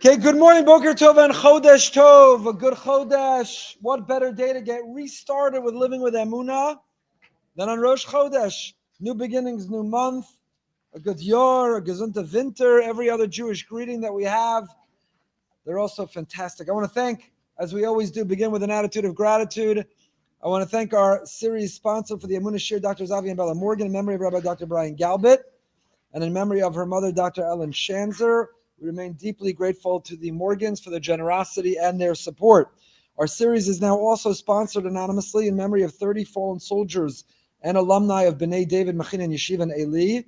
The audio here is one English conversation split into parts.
Okay, good morning, Boker Tov and Chodesh Tov. A good Chodesh. What better day to get restarted with living with Emunah than on Rosh Chodesh? New beginnings, new month, a good Yor, a gesunte Winter, every other Jewish greeting that we have. They're also fantastic. I want to thank, as we always do, begin with an attitude of gratitude. I want to thank our series sponsor for the Emunah Shir, Dr. Zavi and Bella Morgan, in memory of Rabbi Dr. Brian Galbit, and in memory of her mother, Dr. Ellen Shanzer. We remain deeply grateful to the Morgans for their generosity and their support. Our series is now also sponsored anonymously in memory of 30 fallen soldiers and alumni of B'nai David, Machin, and Yeshiva and Eli.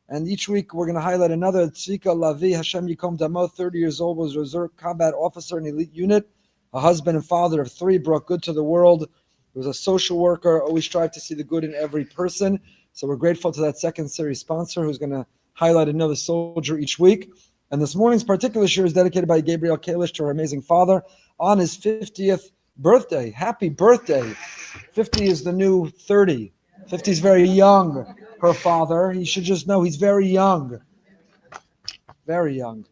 And each week we're going to highlight another Tzvika Lavi, Hashem Yikom Damo, 30 years old, was a reserve combat officer in elite unit, a husband and father of 3, brought good to the world. He was a social worker, always strive to see the good in every person. So we're grateful to that second series sponsor who's going to highlight another soldier each week. And this morning's particular shir is dedicated by Gabriel Kalish to her amazing father on his 50th birthday. Happy birthday. 50 is the new 30. 50 is very young, her father. He should just know he's very young. Very young.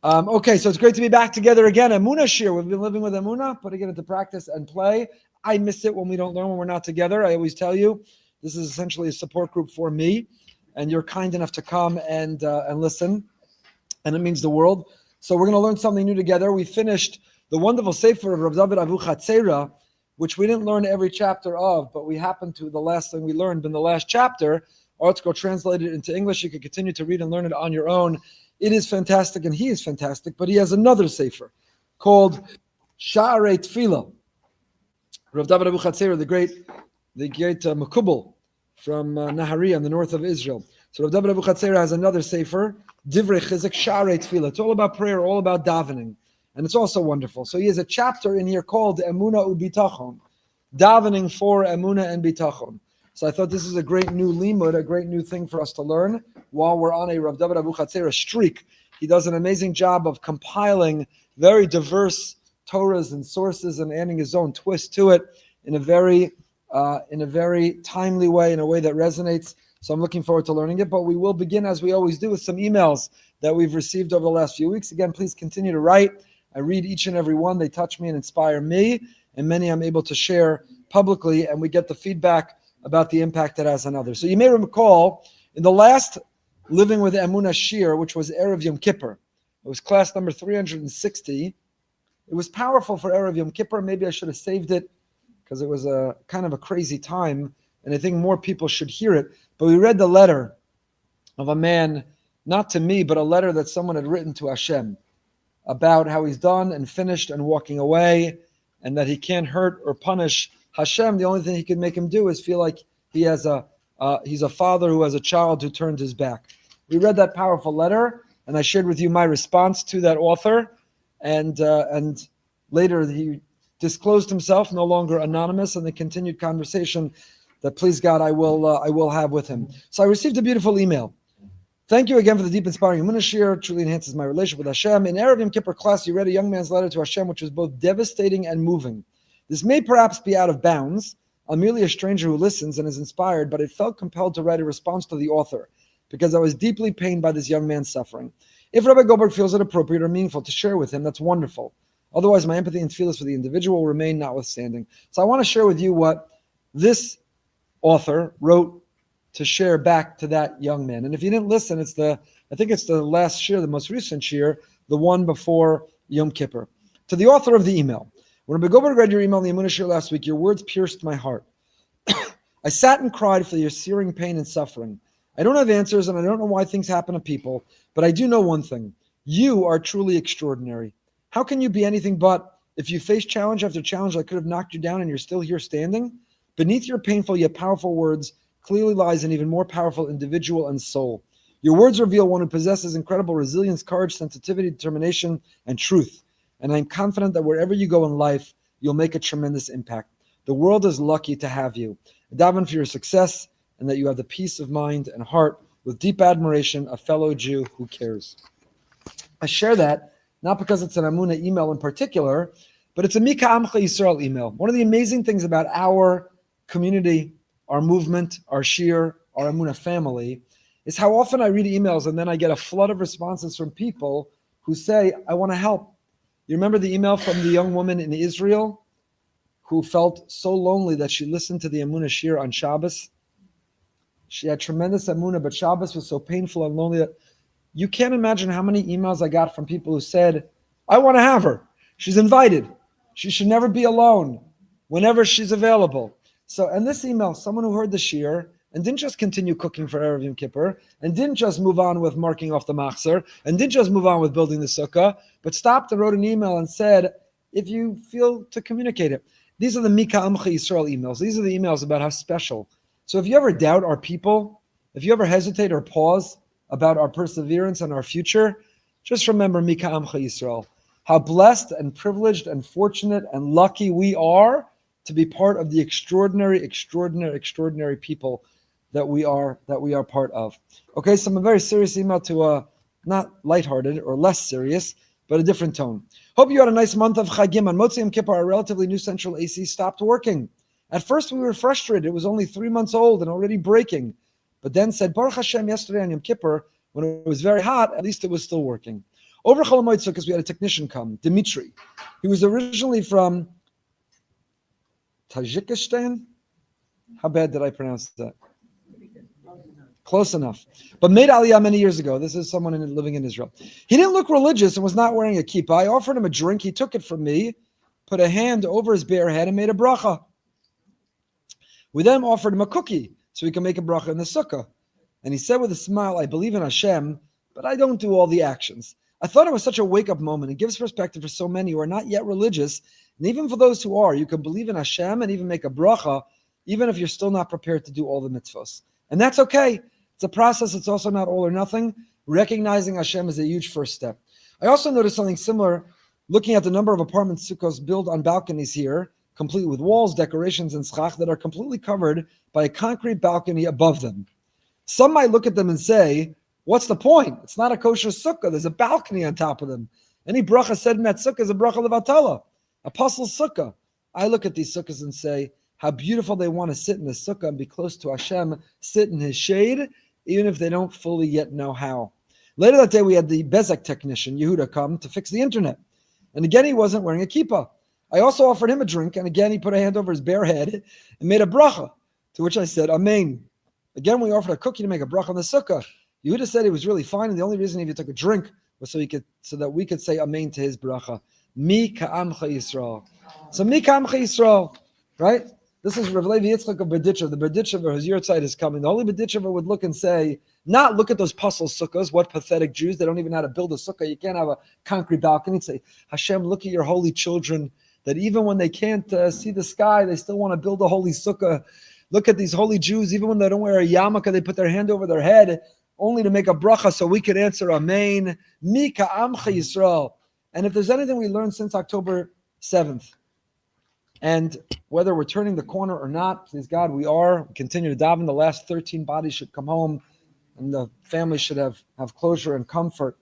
Okay, so it's great to be back together again. Emunah shir. We've been living with Emunah, putting it into practice and play. I miss it when we don't learn, when we're not together. I always tell you, this is essentially a support group for me, and you're kind enough to come and listen. And it means the world. So we're going to learn something new together. We finished the wonderful Sefer of Rav David Avu Chatzera, which we didn't learn every chapter of, but we happened to, the last thing we learned in the last chapter. Article translated into English. You can continue to read and learn it on your own. It is fantastic, and he is fantastic, but he has another Sefer called Sha'arei Tefillah. Rav David Avu Chatzera, the great Makubal from Nahariya in the north of Israel. So Rav David Avu Chatzera has another Sefer, Divrei Chizek Sha'arei Tefillah. It's all about prayer, all about davening. And it's also wonderful. So he has a chapter in here called Emunah u'Bitachon, davening for Emunah and Bitachon. So I thought this is a great new limud, a great new thing for us to learn while we're on a Rav David Avu Chatzera streak. He does an amazing job of compiling very diverse Torahs and sources and adding his own twist to it in a very timely way, in a way that resonates. So I'm looking forward to learning it, but we will begin, as we always do, with some emails that we've received over the last few weeks. Again, please continue to write. I read each and every one. They touch me and inspire me, and many I'm able to share publicly, and we get the feedback about the impact it has on others. So you may recall, in the last Living with Emunah Shir, which was Erev Yom Kippur, it was class number 360. It was powerful for Erev Yom Kippur. Maybe I should have saved it because it was a kind of a crazy time, and I think more people should hear it. But we read the letter of a man, not to me, but a letter that someone had written to Hashem about how he's done and finished and walking away, and that he can't hurt or punish Hashem. The only thing he can make him do is feel like he's a father who has a child who turned his back. We read that powerful letter, and I shared with you my response to that author, and later he disclosed himself, no longer anonymous, and the continued conversation that, please God, I will have with him. So I received a beautiful email. Thank you again for the deep, inspiring Emunah shir. Truly enhances my relationship with Hashem. In Erev Yom Kippur class, you read a young man's letter to Hashem, which was both devastating and moving. This may perhaps be out of bounds. I'm merely a stranger who listens and is inspired, but I felt compelled to write a response to the author because I was deeply pained by this young man's suffering. If Rabbi Goldberg feels it appropriate or meaningful to share with him, that's wonderful. Otherwise, my empathy and feelings for the individual will remain notwithstanding. So I want to share with you what this author wrote to share back to that young man. And if you didn't listen, I think it's the last shir, the most recent shir, the one before Yom Kippur. To the author of the email, when Rabbi Goldberg read your email in the Emunah shir last week, your words pierced my heart. I sat and cried for your searing pain and suffering. I don't have answers, and I don't know why things happen to people, but I do know one thing. You are truly extraordinary. How can you be anything but? If you face challenge after challenge that could have knocked you down and you're still here standing, beneath your painful yet powerful words clearly lies an even more powerful individual and soul. Your words reveal one who possesses incredible resilience, courage, sensitivity, determination, and truth. And I'm confident that wherever you go in life, you'll make a tremendous impact. The world is lucky to have you. I daven for your success and that you have the peace of mind and heart with deep admiration, a fellow Jew who cares. I share that not because it's an Emunah email in particular, but it's a Mika Amcha Yisrael email. One of the amazing things about our community, our movement, our shir, our Emunah family, is how often I read emails and then I get a flood of responses from people who say, I want to help. You remember the email from the young woman in Israel who felt so lonely that she listened to the Emunah shir on Shabbos? She had tremendous Emunah, but Shabbos was so painful and lonely that you can't imagine how many emails I got from people who said, I want to have her. She's invited. She should never be alone whenever she's available. So, and this email, someone who heard the shir and didn't just continue cooking for Erev Yom Kippur, and didn't just move on with marking off the machzor, and didn't just move on with building the sukkah, but stopped and wrote an email and said, if you feel to communicate it. These are the Mika Amcha Yisrael emails. These are the emails about how special. So if you ever doubt our people, if you ever hesitate or pause about our perseverance and our future, just remember Mika Amcha Yisrael. How blessed and privileged and fortunate and lucky we are to be part of the extraordinary people that we are part of. Okay, so I'm a very serious email to not lighthearted or less serious, but a different tone. Hope you had a nice month of Chagim. On Motzi Yom Kippur, our relatively new central AC stopped working. At first, we were frustrated. It was only 3 months old and already breaking. But then said, Baruch Hashem, yesterday on Yom Kippur, when it was very hot, at least it was still working. Over Chol HaMoed Sukkos, we had a technician come, Dimitri. He was originally from Tajikistan. How bad did I pronounce that? Close enough. But made Aliyah many years ago. This is someone living in Israel. He didn't look religious and was not wearing a kippah. I offered him a drink. He took it from me, put a hand over his bare head, and made a bracha. We then offered him a cookie so he could make a bracha in the sukkah. And he said with a smile, I believe in Hashem, but I don't do all the actions. I thought it was such a wake-up moment. It gives perspective for so many who are not yet religious. And even for those who are, you can believe in Hashem and even make a bracha, even if you're still not prepared to do all the mitzvahs. And that's okay. It's a process. It's also not all or nothing. Recognizing Hashem is a huge first step. I also noticed something similar looking at the number of apartment sukkahs built on balconies here, complete with walls, decorations, and schach that are completely covered by a concrete balcony above them. Some might look at them and say, what's the point? It's not a kosher sukkah. There's a balcony on top of them. Any bracha said in that sukkah is a bracha levatala, apostle sukkah. I look at these sukkahs and say, how beautiful they want to sit in the sukkah and be close to Hashem, sit in his shade, even if they don't fully yet know how. Later that day, we had the Bezek technician, Yehuda, come to fix the internet. And again, he wasn't wearing a kippah. I also offered him a drink, and again, he put a hand over his bare head and made a bracha, to which I said, Amen. Again, we offered a cookie to make a bracha on the sukkah. Yehuda said he was really fine, and the only reason he took a drink was so that we could say Amen to his bracha. Mi ka'amcha Yisrael. So mi ka'amcha Yisrael, right? This is Rav Levi Yitzchak of Berditchev. The Berditchever, whose yahrzeit is coming. The holy Berditchever would look and say, not look at those puzzle sukkahs, what pathetic Jews, they don't even know how to build a sukkah. You can't have a concrete balcony. He'd say, Hashem, look at your holy children, that even when they can't see the sky, they still want to build a holy sukkah. Look at these holy Jews, even when they don't wear a yarmulke, they put their hand over their head, only to make a bracha so we could answer Amen. Mi ka'amcha Yisrael. And if there's anything we learned since October 7th, and whether we're turning the corner or not, please God, we are. We continue to daven. The last 13 bodies should come home, and the family should have closure and comfort.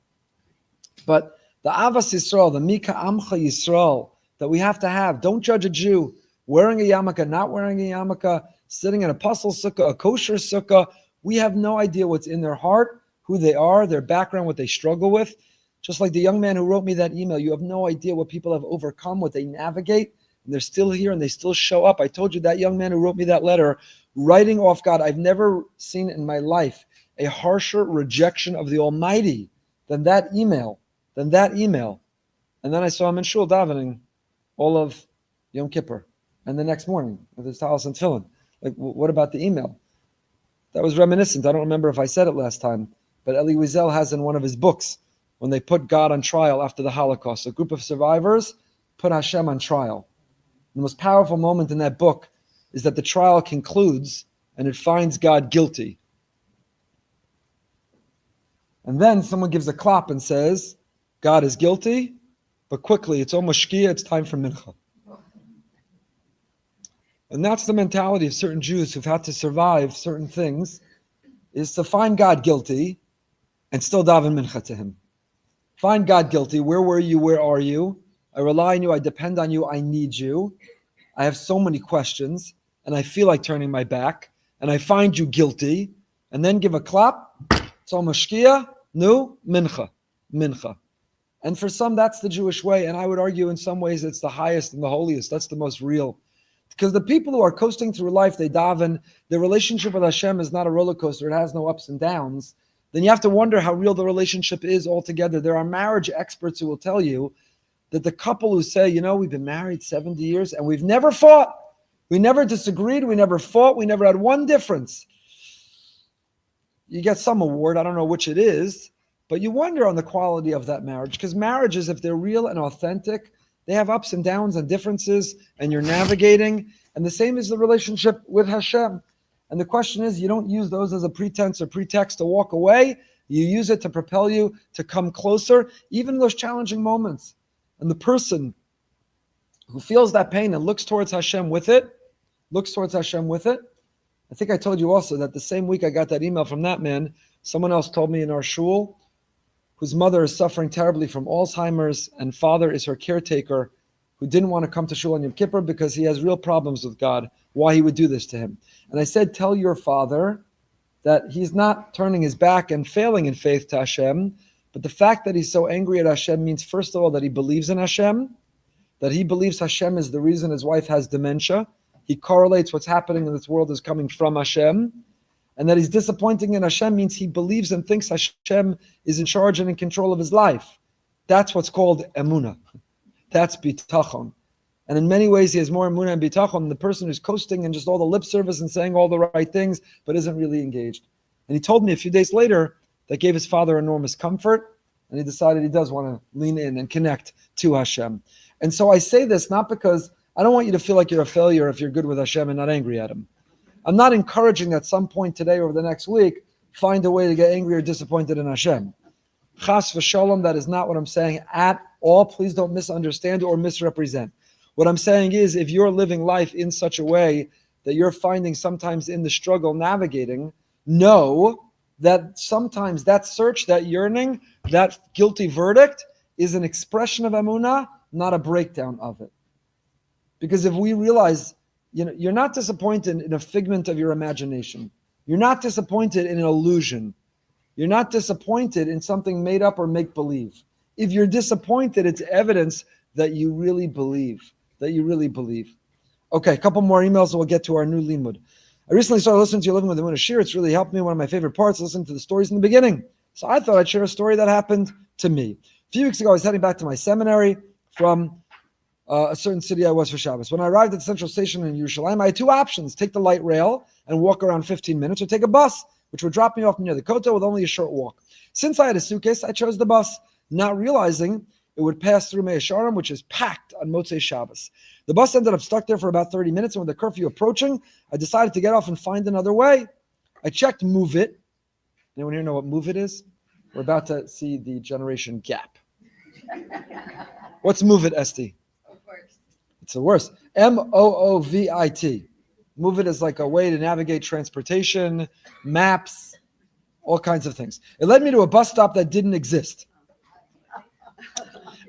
But the Avas Yisrael, the Mika Amcha Yisrael, that we have to have. Don't judge a Jew wearing a yarmulke, not wearing a yarmulke, sitting in a puzzle sukkah, a kosher sukkah. We have no idea what's in their heart, who they are, their background, what they struggle with. Just like the young man who wrote me that email, you have no idea what people have overcome, what they navigate. And they're still here and they still show up. I told you that young man who wrote me that letter, writing off God, I've never seen in my life a harsher rejection of the Almighty than that email. And then I saw him in shul davening all of Yom Kippur. And the next morning with his talis and tefillin. Like, what about the email? That was reminiscent. I don't remember if I said it last time, but Elie Wiesel has in one of his books, when they put God on trial after the Holocaust, a group of survivors put Hashem on trial. The most powerful moment in that book is that the trial concludes and it finds God guilty. And then someone gives a clap and says, God is guilty, but quickly, it's almost shkia, it's time for mincha. And that's the mentality of certain Jews who've had to survive certain things, is to find God guilty and still daven mincha to him. Find God guilty. Where were you? Where are you? I rely on you. I depend on you. I need you. I have so many questions, and I feel like turning my back, and I find you guilty, and then give a clap. So mashkia, no, mincha. And for some, that's the Jewish way. And I would argue in some ways it's the highest and the holiest. That's the most real. Because the people who are coasting through life, they daven, their relationship with Hashem is not a roller coaster. It has no ups and downs. Then you have to wonder how real the relationship is altogether. There are marriage experts who will tell you that the couple who say, we've been married 70 years and we've never fought. We never disagreed. We never fought. We never had one difference. You get some award. I don't know which it is, but you wonder on the quality of that marriage, because marriages, if they're real and authentic, they have ups and downs and differences, and you're navigating. And the same is the relationship with Hashem. And the question is, you don't use those as a pretense or pretext to walk away. You use it to propel you to come closer, even in those challenging moments. And the person who feels that pain and looks towards Hashem with it, I think I told you also that the same week I got that email from that man, someone else told me in our shul, whose mother is suffering terribly from Alzheimer's and father is her caretaker, who didn't want to come to shul on Yom Kippur because he has real problems with God, why he would do this to him. And I said, tell your father that he's not turning his back and failing in faith to Hashem, but the fact that he's so angry at Hashem means, first of all, that he believes in Hashem, that he believes Hashem is the reason his wife has dementia. He correlates what's happening in this world is coming from Hashem. And that he's disappointing in Hashem means he believes and thinks Hashem is in charge and in control of his life. That's what's called Emunah. That's bitachon. And in many ways, he has more Emunah and bitachon than the person who's coasting and just all the lip service and saying all the right things, but isn't really engaged. And he told me a few days later that gave his father enormous comfort, and he decided he does want to lean in and connect to Hashem. And so I say this not because I don't want you to feel like you're a failure if you're good with Hashem and not angry at him. I'm not encouraging at some point today or the next week, find a way to get angry or disappointed in Hashem. Chas v'shalom, that is not what I'm saying at all. Please don't misunderstand or misrepresent. What I'm saying is, if you're living life in such a way that you're finding sometimes in the struggle navigating, know that sometimes that search, that yearning, that guilty verdict is an expression of Emunah, not a breakdown of it. Because if we realize, you're not disappointed in a figment of your imagination. You're not disappointed in an illusion. You're not disappointed in something made up or make-believe. If you're disappointed, it's evidence that you really believe. Okay, a couple more emails and we'll get to our new limud. I recently started listening to you Living with Emunah Shir. It's really helped me. One of my favorite parts, listening to the stories in the beginning. So I thought I'd share a story that happened to me. A few weeks ago, I was heading back to my seminary from a certain city I was for Shabbos. When I arrived at the central station in Yerushalayim, I had two options: take the light rail and walk around 15 minutes, or take a bus, which would drop me off near the Kotel with only a short walk. Since I had a suitcase, I chose the bus, not realizing it would pass through Mea Sharim, which is packed on Motzei Shabbos. The bus ended up stuck there for about 30 minutes, and with the curfew approaching, I decided to get off and find another way. I checked Move It. Anyone here know what Move It is? We're about to see the generation gap. What's Move It, Esty? It's the worst. Moovit. Move It is like a way to navigate transportation, maps, all kinds of things. It led me to a bus stop that didn't exist.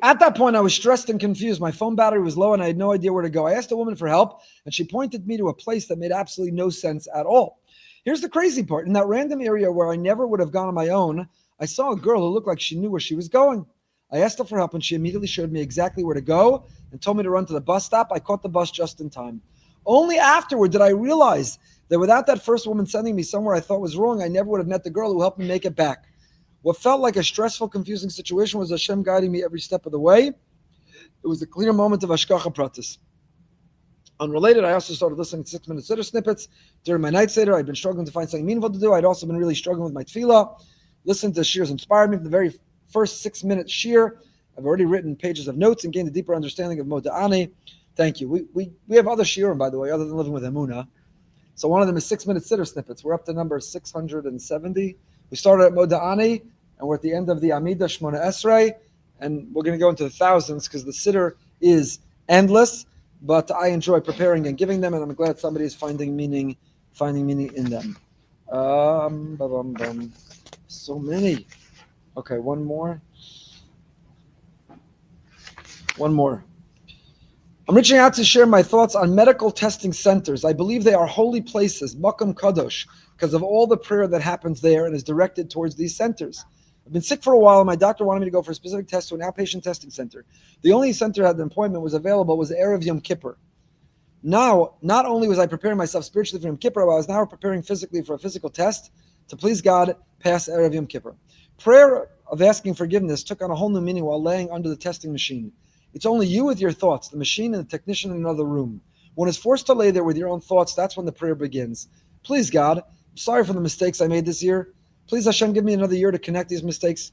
At that point, I was stressed and confused. My phone battery was low and I had no idea where to go. I asked a woman for help and she pointed me to a place that made absolutely no sense at all. Here's the crazy part. In that random area where I never would have gone on my own, I saw a girl who looked like she knew where she was going. I asked her for help and she immediately showed me exactly where to go and told me to run to the bus stop. I caught the bus just in time. Only afterward did I realize that without that first woman sending me somewhere I thought was wrong, I never would have met the girl who helped me make it back. What felt like a stressful, confusing situation was Hashem guiding me every step of the way. It was a clear moment of Hashgacha Pratis. Unrelated, I also started listening to 6-minute Siddur snippets during my night Seder. I'd been struggling to find something meaningful to do. I'd also been really struggling with my tefillah. Listening to shirs inspired me. From the very first 6-minute shir, I've already written pages of notes and gained a deeper understanding of Moda'ani. Thank you. We have other shiurim, by the way, other than Living with Emunah. So one of them is 6-minute Siddur snippets. We're up to number 670. We started at Moda'ani, and we're at the end of the Amida Shmona Esrei, and we're going to go into the thousands because the Siddur is endless, but I enjoy preparing and giving them, and I'm glad somebody is finding meaning in them. So many. Okay, one more. I'm reaching out to share my thoughts on medical testing centers. I believe they are holy places, Makam Kadosh, because of all the prayer that happens there and is directed towards these centers. I've been sick for a while, and my doctor wanted me to go for a specific test to an outpatient testing center. The only center that had an appointment was available was Erev Yom Kippur. Now, not only was I preparing myself spiritually for Yom Kippur, but I was now preparing physically for a physical test to please God past Erev Yom Kippur. Prayer of asking forgiveness took on a whole new meaning while laying under the testing machine. It's only you with your thoughts, the machine and the technician in another room. When it's forced to lay there with your own thoughts, that's when the prayer begins. Please, God, I'm sorry for the mistakes I made this year. Please, Hashem, give me another year to correct these mistakes.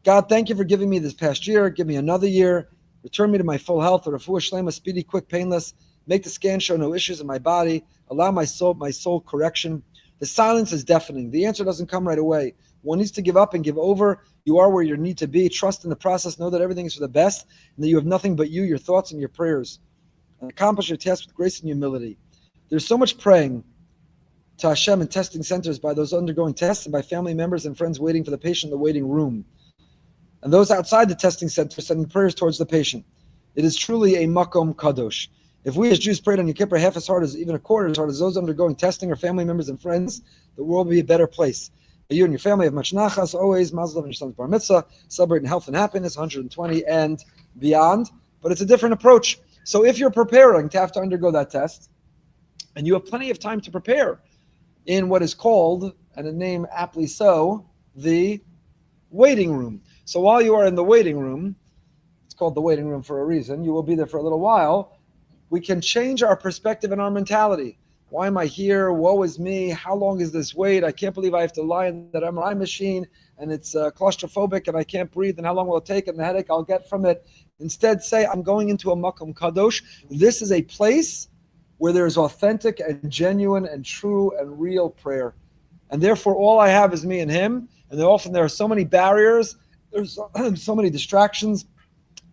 God, thank you for giving me this past year. Give me another year. Return me to my full health, a refuah shlema, speedy, quick, painless. Make the scan show no issues in my body. Allow my soul correction. The silence is deafening. The answer doesn't come right away. One needs to give up and give over. You are where you need to be. Trust in the process. Know that everything is for the best and that you have nothing but you, your thoughts, and your prayers. And accomplish your task with grace and humility. There's so much praying to Hashem in testing centers by those undergoing tests and by family members and friends waiting for the patient in the waiting room. And those outside the testing center sending prayers towards the patient. It is truly a makom kadosh. If we as Jews prayed on Yom Kippur half as hard as, even a quarter as hard as those undergoing testing or family members and friends, the world will be a better place. You and your family have much nachas, always, mazel tov, and your son's bar mitzvah, celebrating health and happiness, 120 and beyond. But it's a different approach. So if you're preparing to have to undergo that test, and you have plenty of time to prepare in what is called, and a name aptly so, the waiting room. So while you are in the waiting room, it's called the waiting room for a reason, you will be there for a little while, we can change our perspective and our mentality. Why am I here? Woe is me. How long is this wait? I can't believe I have to lie in that MRI machine and it's claustrophobic and I can't breathe, and how long will it take and the headache I'll get from it. Instead, say, I'm going into a makom kadosh. This is a place where there is authentic and genuine and true and real prayer. And therefore, all I have is me and him. And often there are so many barriers, there's so many distractions,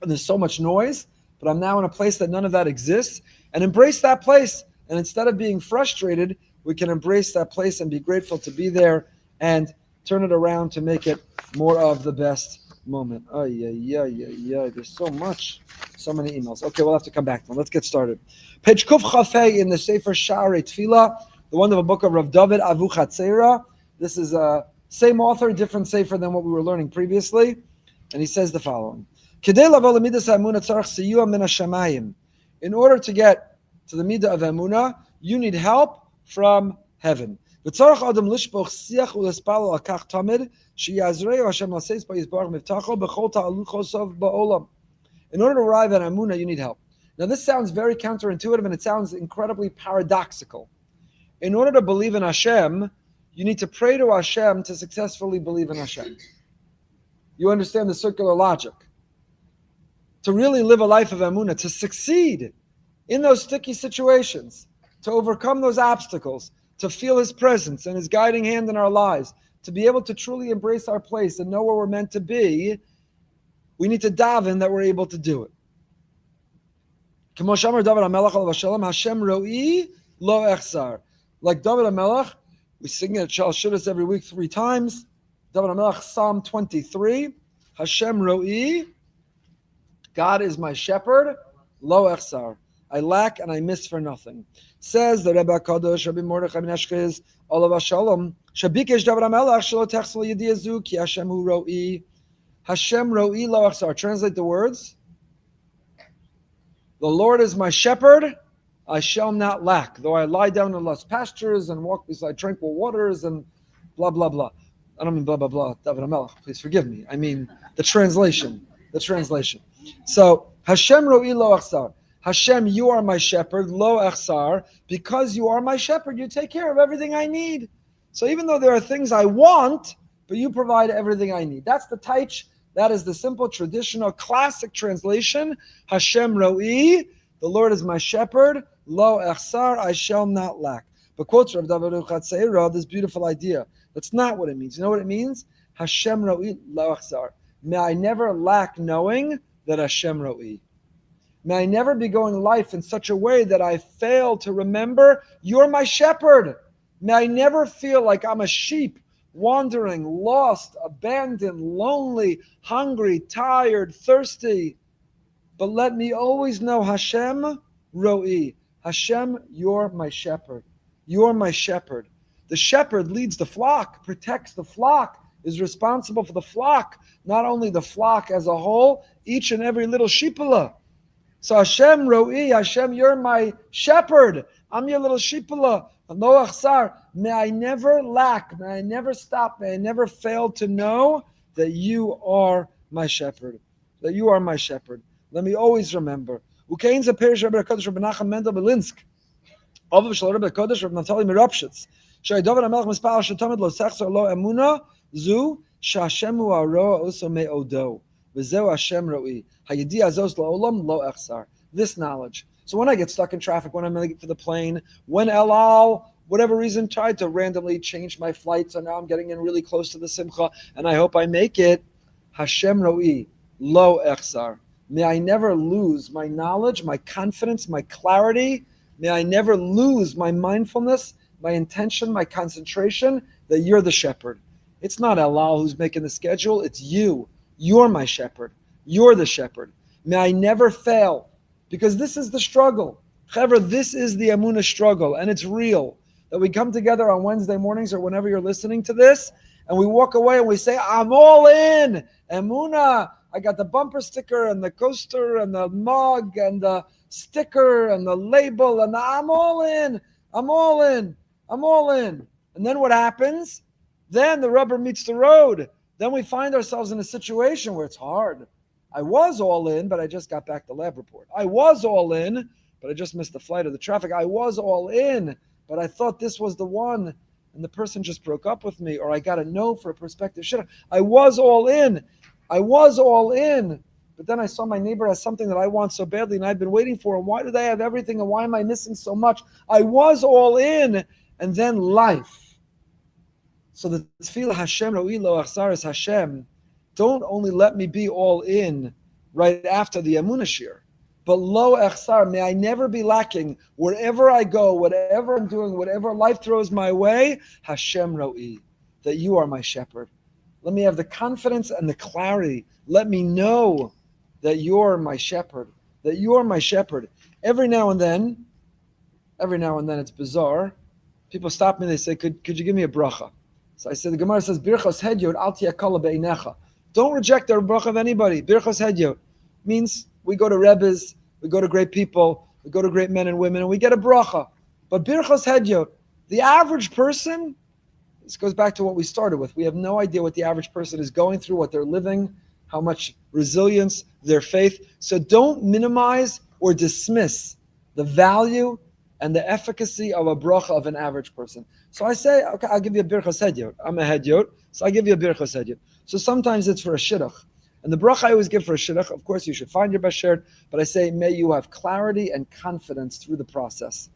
and there's so much noise. But I'm now in a place that none of that exists. And embrace that place. And instead of being frustrated, we can embrace that place and be grateful to be there and turn it around to make it more of the best moment. There's so much. So many emails. Okay, we'll have to come back to them. Let's get started. Page Kuf Chafei in the Sefer Sha'arei Tefillah, the wonderful book of Rav David Avu Chatzera. This is a same author, different Sefer than what we were learning previously. And he says the following. In order to get to the midah of Emunah, you need help from heaven. In order to arrive at Emunah, you need help. Now this sounds very counterintuitive and it sounds incredibly paradoxical. In order to believe in Hashem, you need to pray to Hashem to successfully believe in Hashem. You understand the circular logic. To really live a life of Emunah, to succeed in those sticky situations, to overcome those obstacles, to feel His presence and His guiding hand in our lives, to be able to truly embrace our place and know where we're meant to be, we need to daven that we're able to do it. Like David HaMelech, we sing it at Shal Shuddas every week 3 times. David HaMelech, Psalm 23, Hashem Ro'i, God is my shepherd, lo echsar. I lack and I miss for nothing. Says the Rebbe HaKadosh, Rabbi Mordechai ben Eshkez, Olav Shalom, Shabikesh David HaMelech, Shelo techsel yediazu, ki Hashem hu ro'i. Hashem ro'i lo echsar. Translate the words. The Lord is my shepherd, I shall not lack. Though I lie down in lush pastures and walk beside tranquil waters and blah, blah, blah. I don't mean blah, blah, blah, David HaMelech. Please forgive me. I mean the translation. So, Hashem ro'i lo echsar. Hashem, you are my shepherd, lo echsar. Because you are my shepherd, you take care of everything I need. So even though there are things I want, but you provide everything I need. That's the taich. That is the simple, traditional, classic translation. Hashem ro'i, the Lord is my shepherd, lo echsar, I shall not lack. But quotes Rav David Chatzera, this beautiful idea. That's not what it means. You know what it means? Hashem ro'i, lo echsar. May I never lack knowing that Hashem ro'i. May I never be going life in such a way that I fail to remember you're my shepherd. May I never feel like I'm a sheep wandering, lost, abandoned, lonely, hungry, tired, thirsty. But let me always know Hashem ro'i. Hashem, you're my shepherd. You're my shepherd. The shepherd leads the flock, protects the flock, is responsible for the flock, not only the flock as a whole, each and every little sheepala. So Hashem Ro'i, Hashem, you're my shepherd. I'm your little sheepala. Lo achsar. May I never lack, may I never stop, may I never fail to know that you are my shepherd. That you are my shepherd. Let me always remember. Ukein ze perish Rabbi HaKadosh Rabbi Nachum Mendel Belinsk. Ovav shel Rabbi HaKadosh Rabbi Naftali Miropshitz. Shei David HaMelech mispal shetamed lo sechzer lo Emunah zu sheHashem hu haroa oso me'odo. V'zeu Hashem ro'i. Hayidi azos la'olam lo echsar. This knowledge. So when I get stuck in traffic, when I'm late for the plane, when El Al, whatever reason, tried to randomly change my flight, so now I'm getting in really close to the Simcha, and I hope I make it, Hashem ro'i, lo echsar. May I never lose my knowledge, my confidence, my clarity. May I never lose my mindfulness, my intention, my concentration, that you're the shepherd. It's not El Al who's making the schedule, it's you. You're my shepherd. You're the shepherd. May I never fail, because this is the struggle. However, this is the Emunah struggle, and it's real. That we come together on Wednesday mornings or whenever you're listening to this, and we walk away and we say, I'm all in. Emunah, I got the bumper sticker and the coaster and the mug and the sticker and the label and I'm all in. I'm all in. I'm all in. And then what happens? Then the rubber meets the road. Then we find ourselves in a situation where it's hard. I was all in, but I just got back the lab report. I was all in, but I just missed the flight or the traffic. I was all in, but I thought this was the one, and the person just broke up with me, or I got a no for a prospective shidduch. I was all in. I was all in, but then I saw my neighbor has something that I want so badly, and I've been waiting for, and why do they have everything, and why am I missing so much? I was all in, and then life. So the tefillah Hashem ro'i lo achsar is Hashem, don't only let me be all in right after the Emunah shir, but lo echsar, may I never be lacking wherever I go, whatever I'm doing, whatever life throws my way, Hashem ro'i, that you are my shepherd. Let me have the confidence and the clarity. Let me know that you're my shepherd, that you are my shepherd. Every now and then it's bizarre. People stop me, they say, could you give me a bracha? So I said, the Gemara says, Birchos hedyot al tiyakala be'inecha. Don't reject the bracha of anybody. Birchos hedyot means we go to Rebbes, we go to great people, we go to great men and women, and we get a bracha. But Birchos hedyot, the average person, this goes back to what we started with. We have no idea what the average person is going through, what they're living, how much resilience, their faith. So don't minimize or dismiss the value and the efficacy of a bracha of an average person. So I say, okay, I'll give you a birchas hedyot. I'm a hedyot, so I give you a birchas hedyot. So sometimes it's for a shidduch. And the bracha I always give for a shidduch, of course you should find your best shirt, but I say, may you have clarity and confidence through the process.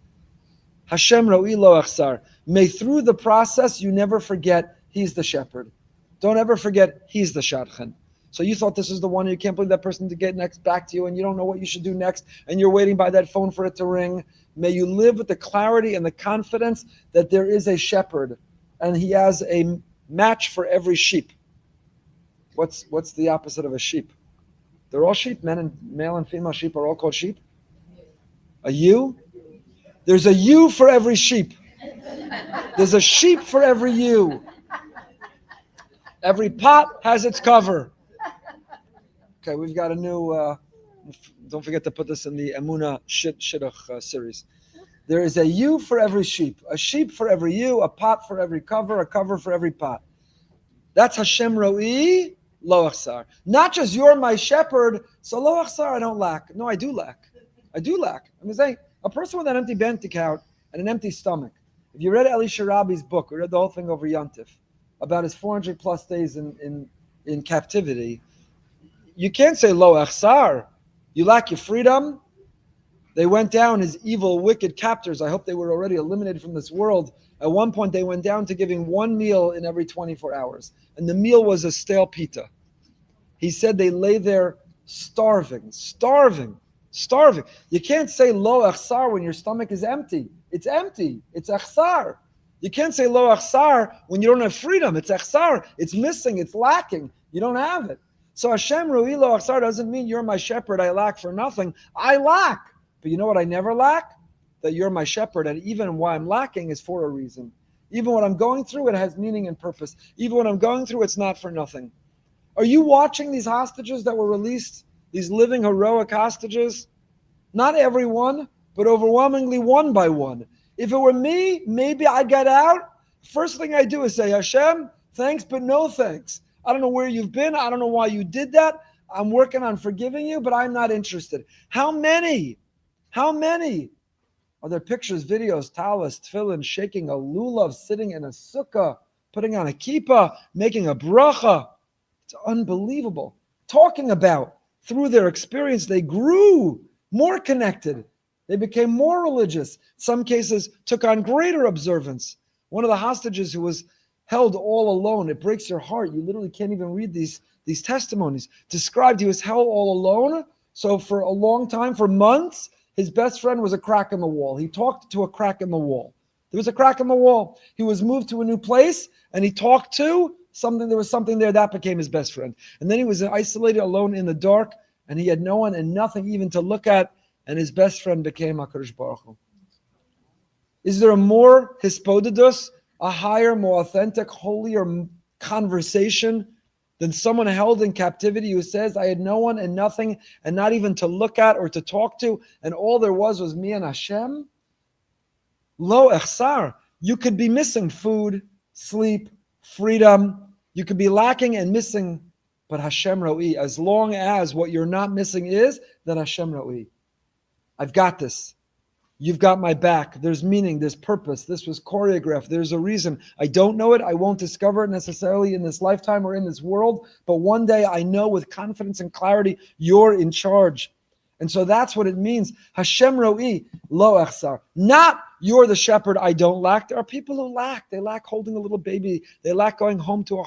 Hashem ro'i lo achsar. May through the process you never forget he's the shepherd. Don't ever forget he's the shadchan. So you thought this is the one, and you can't believe that person to get next back to you, and you don't know what you should do next, and you're waiting by that phone for it to ring. May you live with the clarity and the confidence that there is a shepherd, and he has a match for every sheep. What's the opposite of a sheep? They're all sheep. Male and female sheep are all called sheep. A ewe? There's a ewe for every sheep. There's a sheep for every ewe. Every pot has its cover. Okay, we've got a new, don't forget to put this in the Emunah Shidduch series. There is a ewe for every sheep, a sheep for every ewe, a pot for every cover, a cover for every pot. That's Hashem ro'i lo achsar. Not just you're my shepherd, so lo achsar, I don't lack. No, I do lack. I do lack. I'm saying, a person with an empty bank account and an empty stomach. If you read Eli Sharabi's book, we read the whole thing over Yontif, about his 400 plus days in captivity, you can't say lo achsar. You lack your freedom. They went down, his evil, wicked captors. I hope they were already eliminated from this world. At one point, they went down to giving one meal in every 24 hours. And the meal was a stale pita. He said they lay there starving. You can't say lo achsar when your stomach is empty. It's empty. It's achsar. You can't say lo achsar when you don't have freedom. It's achsar. It's missing. It's lacking. You don't have it. So Hashem ro'i lo achsar doesn't mean you're my shepherd, I lack for nothing. I lack. But you know what I never lack? That you're my shepherd, and even why I'm lacking is for a reason. Even when I'm going through, it has meaning and purpose. Even when I'm going through, it's not for nothing. Are you watching these hostages that were released? These living heroic hostages? Not everyone, but overwhelmingly one by one. If it were me, maybe I'd get out. First thing I do is say, Hashem, thanks, but no thanks. I don't know where you've been. I don't know why you did that. I'm working on forgiving you, but I'm not interested. How many? How many? Are there pictures, videos, talis, tefillin, shaking a lulav, sitting in a sukkah, putting on a kippah, making a bracha? It's unbelievable. Talking about, through their experience, they grew more connected. They became more religious. Some cases took on greater observance. One of the hostages who was held all alone, it breaks your heart. You literally can't even read these testimonies. Described he was held all alone. So for a long time, for months, his best friend was a crack in the wall. He talked to a crack in the wall. There was a crack in the wall. He was moved to a new place and he talked to something. There was something there that became his best friend. And then he was isolated, alone in the dark, and he had no one and nothing even to look at. And his best friend became HaKadosh Baruch Hu. Is there a more hispodidus, a higher, more authentic, holier conversation than someone held in captivity who says, I had no one and nothing and not even to look at or to talk to, and all there was me and Hashem? Lo echsar. You could be missing food, sleep, freedom. You could be lacking and missing, but Hashem ro'i. As long as what you're not missing is that Hashem ro'i. I've got this. You've got my back. There's meaning. There's purpose. This was choreographed. There's a reason. I don't know it. I won't discover it necessarily in this lifetime or in this world. But one day I know with confidence and clarity, you're in charge. And so that's what it means. Hashem ro'i lo echsar. Not you're the shepherd, I don't lack. There are people who lack. They lack holding a little baby. They lack going home to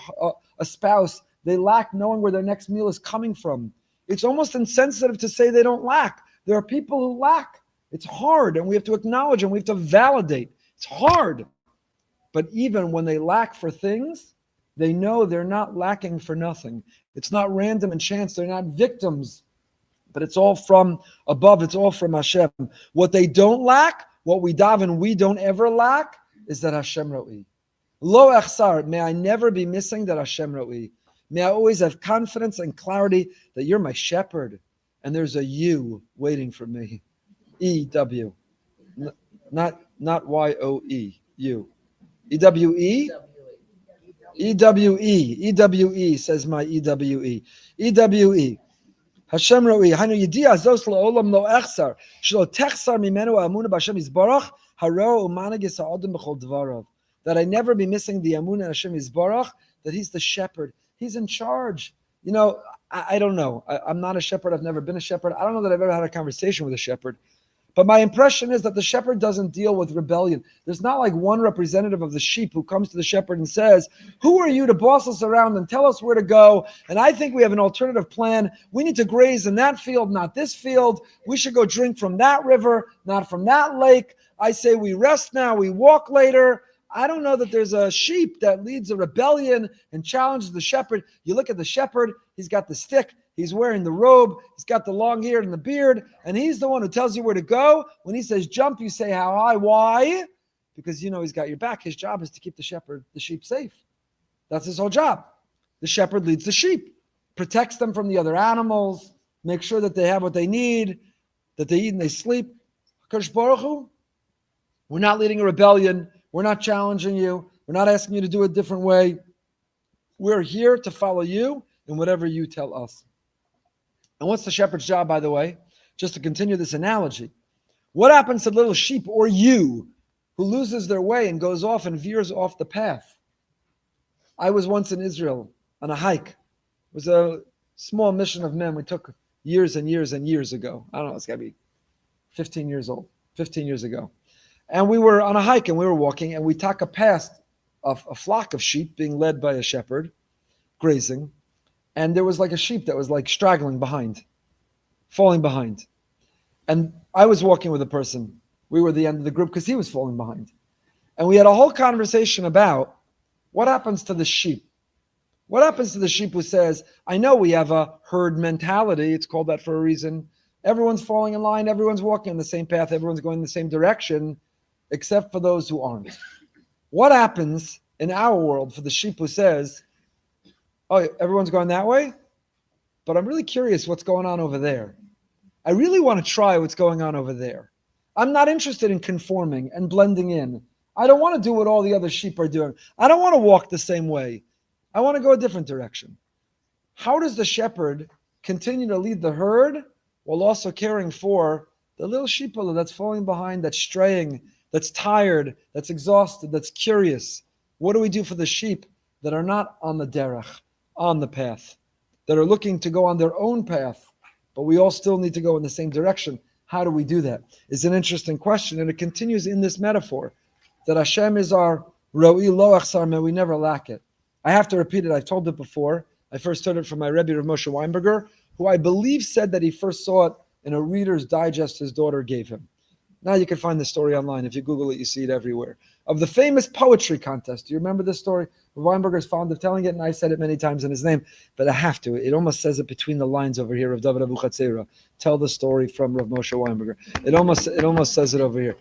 a spouse. They lack knowing where their next meal is coming from. It's almost insensitive to say they don't lack. There are people who lack. It's hard, and we have to acknowledge and we have to validate. It's hard. But even when they lack for things, they know they're not lacking for nothing. It's not random and chance. They're not victims. But it's all from above. It's all from Hashem. What they don't lack, what we daven, we don't ever lack, is that Hashem ro'i. Lo echsar, may I never be missing that Hashem ro'i. May I always have confidence and clarity that you're my shepherd, and there's a you waiting for me. E-W. Not Y-O-E. You. E-W-E? E-W-E. E-W-E says my E-W-E. E-W-E. Hashem ro'i. Hanu yidiyah zos la'olam lo echsar. Shlo techsar mimenu ha'amunah b'Hashem yizbarach. Haro u'managis ha'odem b'chol dvarav. That I never be missing the amunah in Hashem yizbarach. That He's the shepherd. He's in charge. You know, I don't know. I'm not a shepherd. I've never been a shepherd. I don't know that I've ever had a conversation with a shepherd. But my impression is that the shepherd doesn't deal with rebellion. There's not like one representative of the sheep who comes to the shepherd and says, who are you to boss us around and tell us where to go? And I think we have an alternative plan. We need to graze in that field, not this field. We should go drink from that river, not from that lake. I say we rest now, we walk later. I don't know that there's a sheep that leads a rebellion and challenges the shepherd. You look at the shepherd, he's got the stick. He's wearing the robe. He's got the long hair and the beard. And he's the one who tells you where to go. When he says jump, you say how high. Why? Because you know he's got your back. His job is to keep the sheep safe. That's his whole job. The shepherd leads the sheep, protects them from the other animals, makes sure that they have what they need, that they eat and they sleep. HaKadosh Baruch Hu, we're not leading a rebellion. We're not challenging you. We're not asking you to do it a different way. We're here to follow you in whatever you tell us. And what's the shepherd's job, by the way? Just to continue this analogy. What happens to the little sheep or you who loses their way and goes off and veers off the path? I was once in Israel on a hike. It was a small mission of men we took years and years and years ago. I don't know, it's got to be 15 years ago. And we were on a hike and we were walking and we taka past a flock of sheep being led by a shepherd, grazing. And there was like a sheep that was like straggling behind, falling behind. And I was walking with a person. We were the end of the group because he was falling behind. And we had a whole conversation about what happens to the sheep. What happens to the sheep who says, I know we have a herd mentality. It's called that for a reason. Everyone's falling in line. Everyone's walking in the same path. Everyone's going in the same direction, except for those who aren't. What happens in our world for the sheep who says, oh, everyone's going that way? But I'm really curious what's going on over there. I really want to try what's going on over there. I'm not interested in conforming and blending in. I don't want to do what all the other sheep are doing. I don't want to walk the same way. I want to go a different direction. How does the shepherd continue to lead the herd while also caring for the little sheep that's falling behind, that's straying, that's tired, that's exhausted, that's curious? What do we do for the sheep that are not on the derech, on the path, that are looking to go on their own path, but we all still need to go in the same direction? How do we do that? It's an interesting question, and it continues in this metaphor that Hashem is our Ro'i Lo Achsar, may we never lack it. I have to repeat it. I've told it before. I first heard it from my Rebbe, Rav Moshe Weinberger, who I believe said that he first saw it in a Reader's Digest his daughter gave him. Now you can find the story online. If you Google it, you see it everywhere. Of the famous poetry contest. Do you remember this story? Weinberger is fond of telling it, and I've said it many times in his name, but I have to. It almost says it between the lines over here of David Abu Chatzera. Tell the story from Rav Moshe Weinberger. It almost says it over here.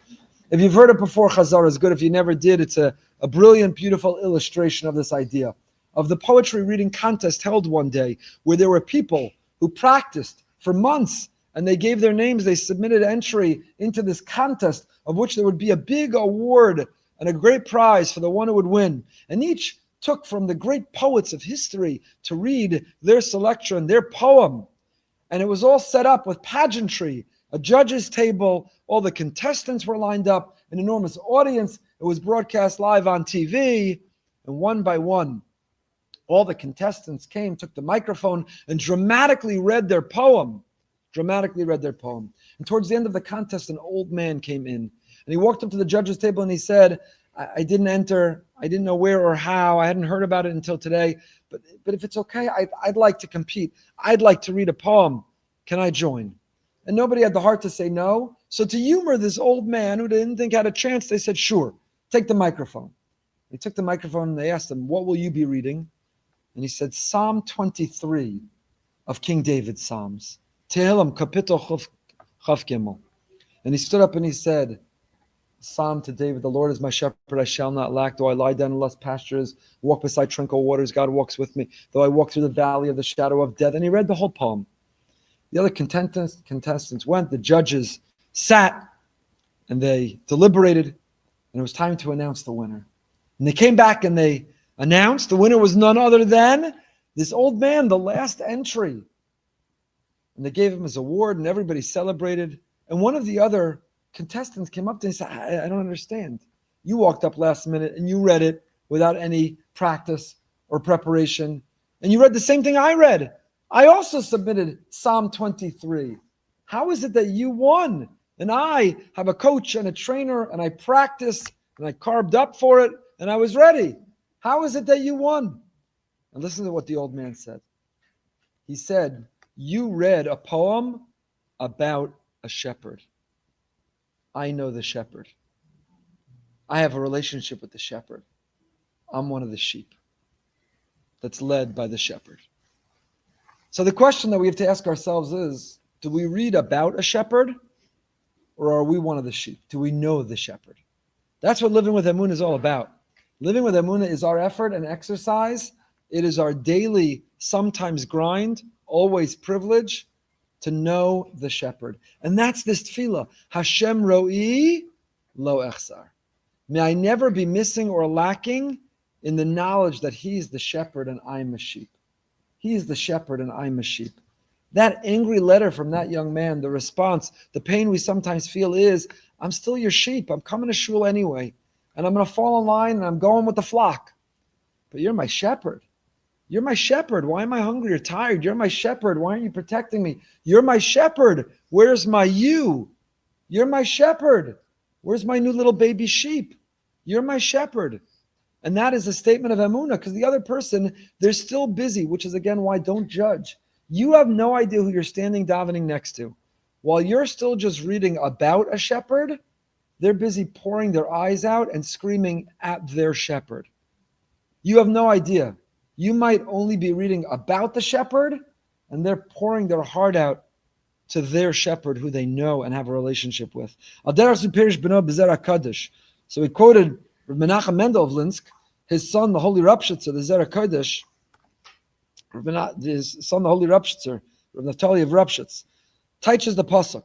If you've heard it before, Chazar is good. If you never did, it's a brilliant, beautiful illustration of this idea of the poetry reading contest held one day where there were people who practiced for months and they gave their names. They submitted entry into this contest of which there would be a big award and a great prize for the one who would win. And each took from the great poets of history to read their selection, their poem. And it was all set up with pageantry, a judge's table, all the contestants were lined up, an enormous audience. It was broadcast live on TV, and one by one, all the contestants came, took the microphone, and dramatically read their poem. And towards the end of the contest, an old man came in, and he walked up to the judge's table and he said, I didn't enter, I didn't know where or how, I hadn't heard about it until today, but if it's okay, I'd like to compete. I'd like to read a poem. Can I join? And nobody had the heart to say no. So to humor this old man who didn't think had a chance, they said, sure, take the microphone. He took the microphone and they asked him, what will you be reading? And he said, Psalm 23 of King David's Psalms. Tehillim, Kapitel Chav Gimel. And he stood up and he said, Psalm to David, the Lord is my shepherd, I shall not lack. Though I lie down in lush pastures, walk beside tranquil waters, God walks with me. Though I walk through the valley of the shadow of death. And he read the whole poem. The other contestants went, the judges sat, and they deliberated, and it was time to announce the winner. And they came back and they announced the winner was none other than this old man, the last entry. And they gave him his award, and everybody celebrated. And one of the other contestants came up to him and said, I don't understand. You walked up last minute and you read it without any practice or preparation. And you read the same thing I read. I also submitted Psalm 23. How is it that you won? And I have a coach and a trainer, and I practiced, and I carved up for it, and I was ready. How is it that you won? And listen to what the old man said. He said, you read a poem about a shepherd. I know the shepherd. I have a relationship with the shepherd. I'm one of the sheep that's led by the shepherd. So the question that we have to ask ourselves is, do we read about a shepherd, or are we one of the sheep? Do we know the shepherd? That's what living with Emunah is all about. Living with Emunah is our effort and exercise. It is our daily, sometimes grind, always privilege to know the shepherd. And that's this tefillah. Hashem ro'i lo echsar. May I never be missing or lacking in the knowledge that he's the shepherd and I'm a sheep. He is the shepherd and I'm a sheep. That angry letter from that young man, the response, the pain we sometimes feel is, I'm still your sheep. I'm coming to shul anyway. And I'm going to fall in line and I'm going with the flock. But you're my shepherd. You're my shepherd. Why am I hungry or tired? You're my shepherd. Why aren't you protecting me? You're my shepherd. Where's my you? You're my shepherd. Where's my new little baby sheep? You're my shepherd. And that is a statement of Emunah, because the other person, they're still busy, which is, again, why don't judge. You have no idea who you're standing davening next to. While you're still just reading about a shepherd, they're busy pouring their eyes out and screaming at their shepherd. You have no idea. You might only be reading about the shepherd, and they're pouring their heart out to their shepherd who they know and have a relationship with. So we quoted Rav Menachem Mendel of Linsk, his son, the Holy Rapshitzer, the Zera Kodesh, his son, the Holy Rapshitzer, Rav Naftali of Rapshitz, teaches the pasuk.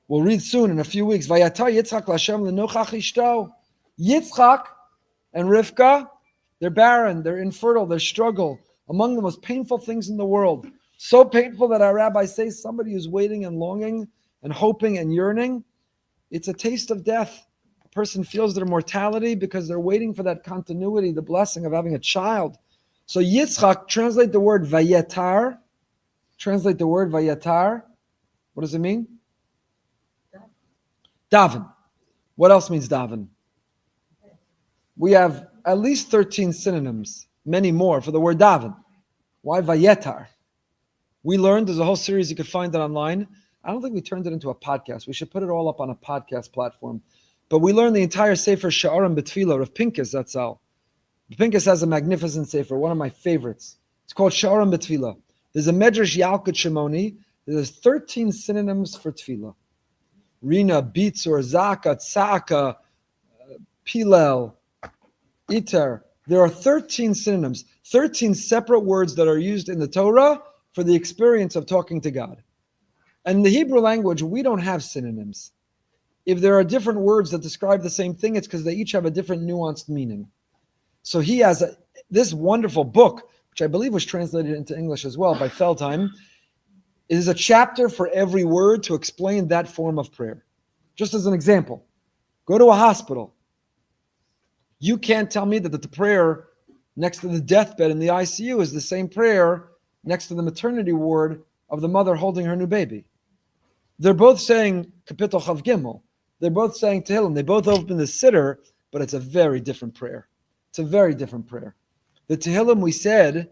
We'll read soon in a few weeks. Vayatar Yitzchak Lashem lenochach ishto. Yitzchak and Rivka, they're barren, they're infertile, they struggle among the most painful things in the world. So painful that our rabbis say somebody who's waiting and longing and hoping and yearning, it's a taste of death. A person feels their mortality because they're waiting for that continuity, the blessing of having a child. So Yitzchak, translate the word vayetar. Translate the word vayetar. What does it mean? Daven. What else means daven? We have at least 13 synonyms, many more, for the word daven. Why vayetar? We learned, there's a whole series, you could find it online. I don't think we turned it into a podcast. We should put it all up on a podcast platform. But we learned the entire Sefer Sha'arim B'Tfilah of Pinkus, that's all. Pinkus has a magnificent Sefer, one of my favorites. It's called Sha'arim B'Tfilah. There's a Medrash Yalkut Shimoni. There's 13 synonyms for Tfilah. Rina, Bitzur, Zaka, Tzaka, Pilel, Iter. There are 13 synonyms, 13 separate words that are used in the Torah for the experience of talking to God. And in the Hebrew language, we don't have synonyms. If there are different words that describe the same thing, it's because they each have a different nuanced meaning. So he has this wonderful book, which I believe was translated into English as well by Feldheim. It is a chapter for every word to explain that form of prayer. Just as an example, go to a hospital. You can't tell me that the prayer next to the deathbed in the ICU is the same prayer next to the maternity ward of the mother holding her new baby. They're both saying Kapitel Chav Gimel. They're both saying Tehillim. They both open the Siddur, but it's a very different prayer. It's a very different prayer. The Tehillim we said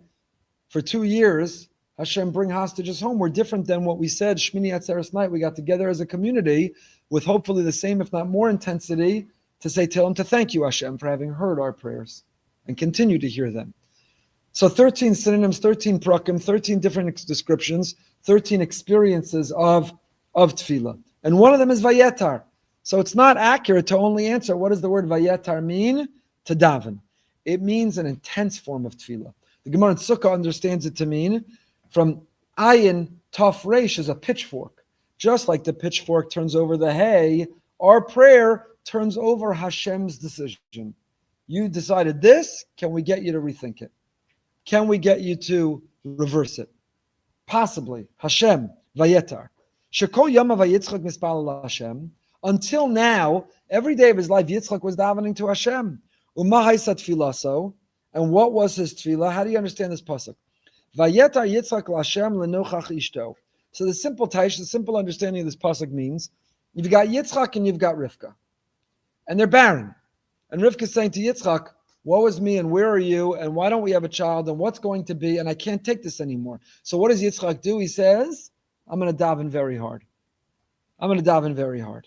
for 2 years, Hashem, bring hostages home, were different than what we said Shmini Atzeres night. We got together as a community with hopefully the same, if not more intensity, to say Tehillim, to thank you, Hashem, for having heard our prayers and continue to hear them. So 13 synonyms, 13 prakim, 13 different descriptions, 13 experiences of tefillah. And one of them is vayetar. So it's not accurate to only answer what does the word vayetar mean? To daven. It means an intense form of tefillah. The Gemara in Sukkah understands it to mean from ayin, taf reish is a pitchfork. Just like the pitchfork turns over the hay, our prayer turns over Hashem's decision. You decided this, can we get you to rethink it? Can we get you to reverse it? Possibly. Hashem, vayetar. Shekol yama vayitzchak mispalel Hashem. Until now, every day of his life, Yitzchak was davening to Hashem. Uma haisa tfilaso. And what was his tefillah? How do you understand this pasuk? Vayetar Yitzchak l'Hashem lenochach ishto. So the simple understanding of this pasuk means you've got Yitzchak and you've got Rivka. And they're barren. And Rivka's saying to Yitzchak, woe is me, and where are you, and why don't we have a child, and what's going to be, and I can't take this anymore. So what does Yitzchak do? He says, I'm going to daven very hard. I'm going to daven very hard.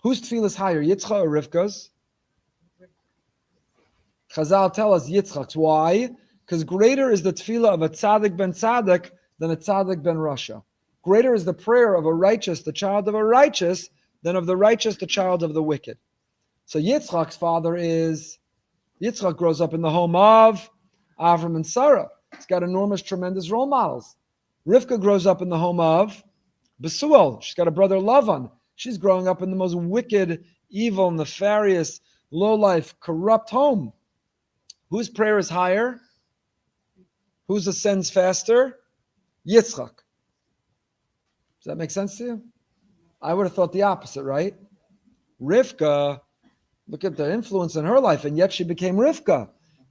Whose tefillah is higher, Yitzchak or Rivka's? Chazal tell us Yitzchak's. Why? Because greater is the tefillah of a tzaddik ben tzaddik than a tzaddik ben rasha. Greater is the prayer of a righteous, the child of a righteous, than of the righteous, the child of the wicked. So Yitzchak's father is, Yitzchak grows up in the home of Avram and Sarah. He's got enormous, tremendous role models. Rivka grows up in the home of Besuel. She's got a brother Lavan. She's growing up in the most wicked, evil, nefarious, low-life, corrupt home. Whose prayer is higher? Whose ascends faster? Yitzchak. Does that make sense to you? I would have thought the opposite, right? Rivka, look at the influence in her life, and yet she became Rivka.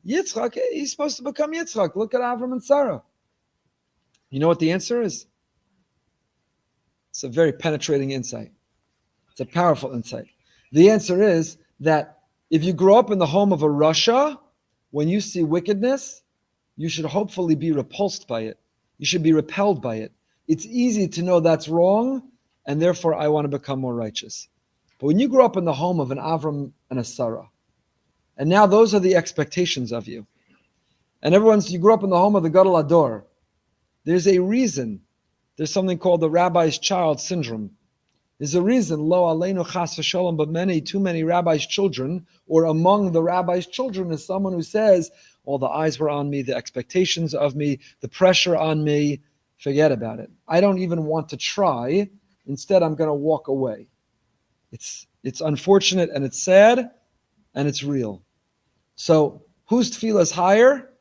Yitzchak, he's supposed to become Yitzchak. Look at Avram and Sarah. You know what the answer is? It's a very penetrating insight. It's a powerful insight. The answer is that if you grow up in the home of a rasha, when you see wickedness, you should hopefully be repulsed by it. You should be repelled by it. It's easy to know that's wrong, and therefore I want to become more righteous. But when you grow up in the home of an Avram and a Sarah, and now those are the expectations of you, and you grew up in the home of the Gadol Ador, there's a reason. There's something called the rabbi's child syndrome. There's a reason, lo aleinu chas v'sholom, but too many rabbis' children, or among the rabbis' children, is someone who says, all the eyes were on me, the expectations of me, the pressure on me, forget about it. I don't even want to try. Instead, I'm going to walk away. It's unfortunate and it's sad and it's real. So whose tefillah is higher?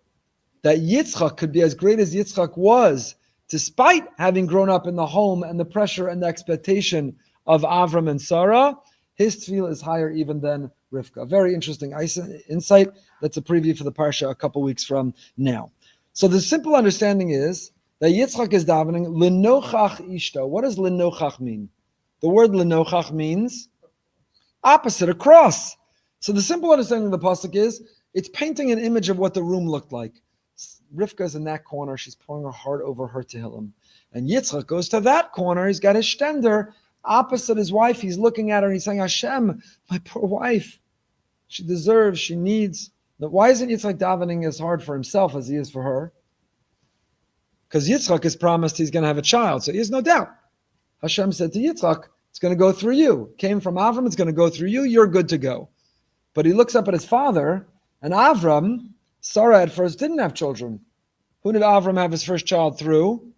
That Yitzchak could be as great as Yitzchak was, despite having grown up in the home and the pressure and the expectation of Avram and Sarah. His tefillah is higher even than Rivka. Very interesting insight. That's a preview for the parsha a couple weeks from now. So the simple understanding is that Yitzchak is davening lenochach ishto. What does lenochach mean? The word lenochach means opposite, across. So the simple understanding of the pasuk is it's painting an image of what the room looked like. Rivka's in that corner. She's pouring her heart over her tehillim. And Yitzchak goes to that corner. He's got his shtender opposite his wife. He's looking at her and he's saying, Hashem, my poor wife. She deserves, she needs. Why isn't Yitzchak davening as hard for himself as he is for her? Because Yitzchak is promised he's going to have a child. So he has no doubt. Hashem said to Yitzchak, it's going to go through you. Came from Avram, it's going to go through you. You're good to go. But he looks up at his father, and Avram, Sarah at first didn't have children. Who did Avram have his first child through?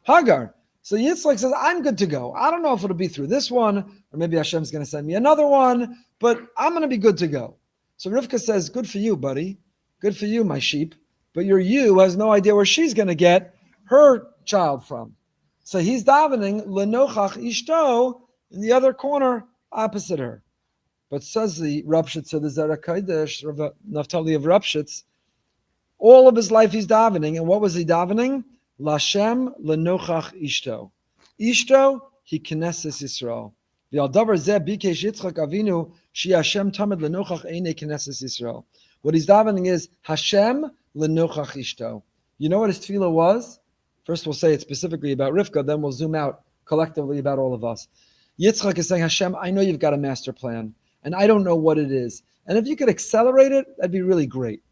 Hagar. So Yitzchak says, I'm good to go. I don't know if it'll be through this one, or maybe Hashem's going to send me another one, but I'm going to be good to go. So Rivka says, good for you, buddy. Good for you, my sheep. But your you has no idea where she's going to get her child from. So he's davening, lenochach ishto, in the other corner, opposite her. But says the Rapshitz of the Zera Kodesh, Naftali of Rapshitz, all of his life he's davening. And what was he davening? Lashem lenochach ishto. Ishto, he knesses Yisrael. V'al zeh bikesh Yitzchak Avinu, shi Hashem tamid lenochach eine knesses Yisrael. What he's davening is Hashem lenochach ishto. You know what his tefillah was? First we'll say it specifically about Rivka, then we'll zoom out collectively about all of us. Yitzchak is saying, Hashem, I know you've got a master plan, and I don't know what it is. And if you could accelerate it, that'd be really great.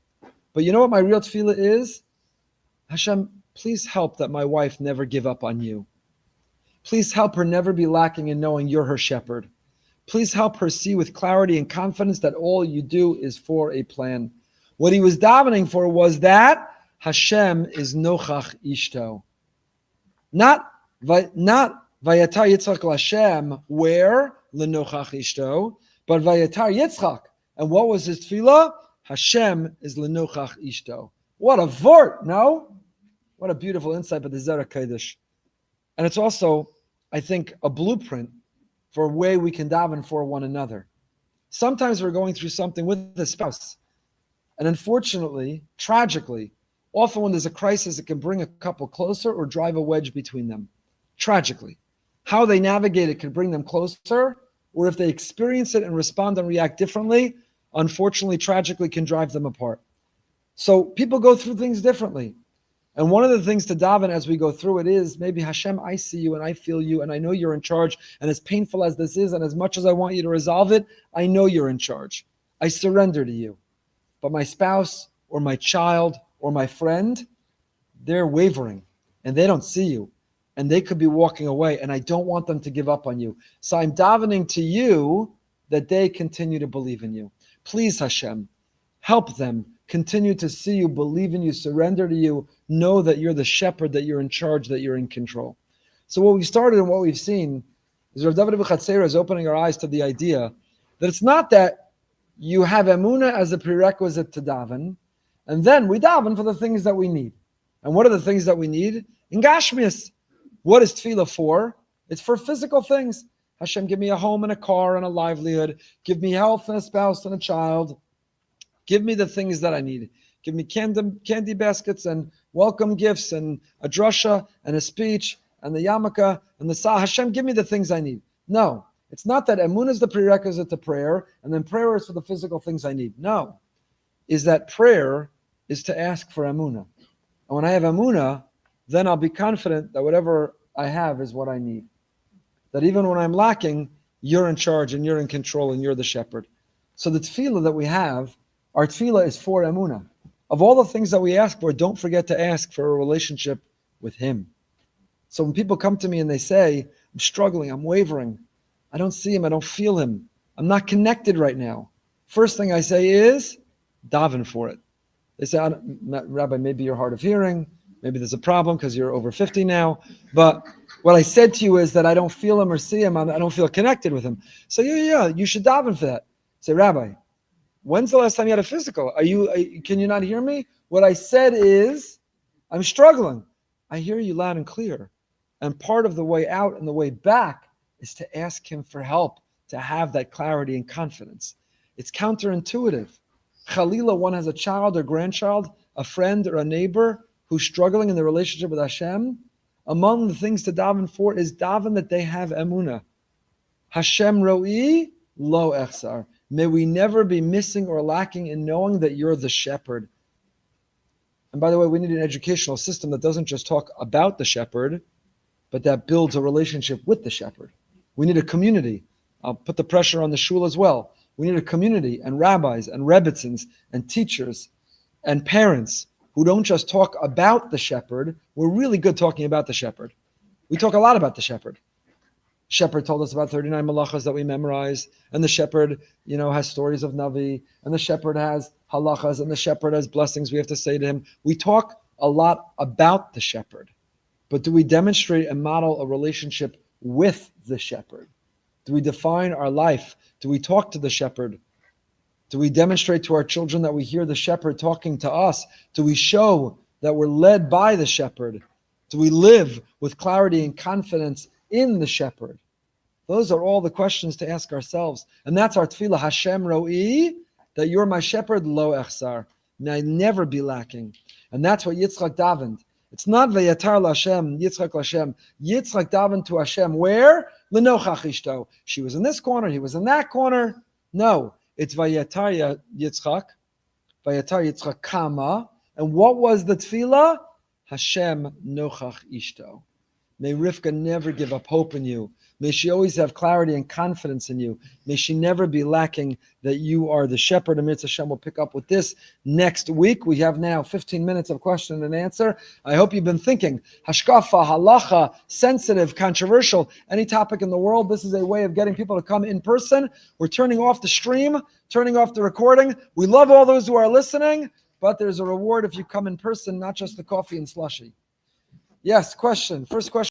But you know what my real tefillah is? Hashem, please help that my wife never give up on you. Please help her never be lacking in knowing you're her shepherd. Please help her see with clarity and confidence that all you do is for a plan. What he was davening for was that Hashem is nochach ishto. Not vayatar Yitzchak l'Hashem, where lenochach ishto, but vayatar Yitzchak. And what was his tefillah? Hashem is lenochach ishto. What a vort, no? What a beautiful insight by the Zera Kodesh. And it's also, I think, a blueprint for a way we can daven for one another. Sometimes we're going through something with a spouse. And unfortunately, tragically, often when there's a crisis, it can bring a couple closer or drive a wedge between them. Tragically. How they navigate it can bring them closer, or if they experience it and respond and react differently, unfortunately, tragically can drive them apart. So people go through things differently. And one of the things to daven as we go through it is, maybe Hashem, I see you and I feel you and I know you're in charge. And as painful as this is and as much as I want you to resolve it, I know you're in charge. I surrender to you. But my spouse or my child or my friend, they're wavering and they don't see you. And they could be walking away and I don't want them to give up on you. So I'm davening to you that they continue to believe in you. Please, Hashem, help them continue to see you, believe in you, surrender to you, know that you're the shepherd, that you're in charge, that you're in control. So what we started and what we've seen is Rav David Abuchatzera is opening our eyes to the idea that it's not that you have Emunah as a prerequisite to daven, and then we daven for the things that we need. And what are the things that we need? In Gashmias. What is tefillah for? It's for physical things. Hashem, give me a home and a car and a livelihood. Give me health and a spouse and a child. Give me the things that I need. Give me candy baskets and welcome gifts and a drasha and a speech and the yarmulke and the sah. Hashem, give me the things I need. No, it's not that Emunah is the prerequisite to prayer and then prayer is for the physical things I need. No, is that prayer is to ask for Emunah. And when I have Emunah, then I'll be confident that whatever I have is what I need. That even when I'm lacking, you're in charge and you're in control and you're the shepherd. So the tefillah that we have, our tefillah is for Emunah. Of all the things that we ask for, don't forget to ask for a relationship with Him. So when people come to me and they say, I'm struggling. I'm wavering. I don't see him. I don't feel him. I'm not connected right now. First thing I say is, daven for it. They say, Rabbi, maybe you're hard of hearing. Maybe there's a problem because you're over 50 now. But what I said to you is that I don't feel him or see him. I don't feel connected with him. So yeah, you should daven for that. Say, Rabbi, when's the last time you had a physical? Can you not hear me? What I said is, I'm struggling. I hear you loud and clear. And part of the way out and the way back is to ask him for help, to have that clarity and confidence. It's counterintuitive. Khalila, one has a child or grandchild, a friend or a neighbor who's struggling in the relationship with Hashem. Among the things to daven for is daven that they have emunah. Hashem ro'i lo echsar. May we never be missing or lacking in knowing that you're the shepherd. And by the way, we need an educational system that doesn't just talk about the shepherd, but that builds a relationship with the shepherd. We need a community. I'll put the pressure on the shul as well. We need a community and rabbis and rebbitzins and teachers and parents who don't just talk about the shepherd. We're really good talking about the shepherd. We talk a lot about the shepherd. Shepherd told us about 39 malachas that we memorize, and the shepherd, has stories of Navi, and the shepherd has halachas, and the shepherd has blessings we have to say to him. We talk a lot about the shepherd, but do we demonstrate and model a relationship with the shepherd? Do we define our life? Do we talk to the shepherd? Do we demonstrate to our children that we hear the shepherd talking to us? Do we show that we're led by the shepherd? Do we live with clarity and confidence in the shepherd? Those are all the questions to ask ourselves. And that's our tefillah, Hashem ro'i, that you're my shepherd, lo echsar. May I never be lacking. And that's what Yitzchak davened. It's not vayatar l'Hashem, Yitzchak l'Hashem. Yitzchak davened to Hashem. Where? L'nochach ishto. She was in this corner, he was in that corner. No, it's vayatar Yitzchak. Vayatar Yitzchak kama. And what was the tefillah? Hashem nochach ishto. May Rivka never give up hope in you. May she always have clarity and confidence in you. May she never be lacking that you are the shepherd. And Hashem will pick up with this next week. We have now 15 minutes of question and answer. I hope you've been thinking. Hashkafa, halacha, sensitive, controversial, any topic in the world. This is a way of getting people to come in person. We're turning off the stream, turning off the recording. We love all those who are listening, but there's a reward if you come in person, not just the coffee and slushy. Yes, question. First question.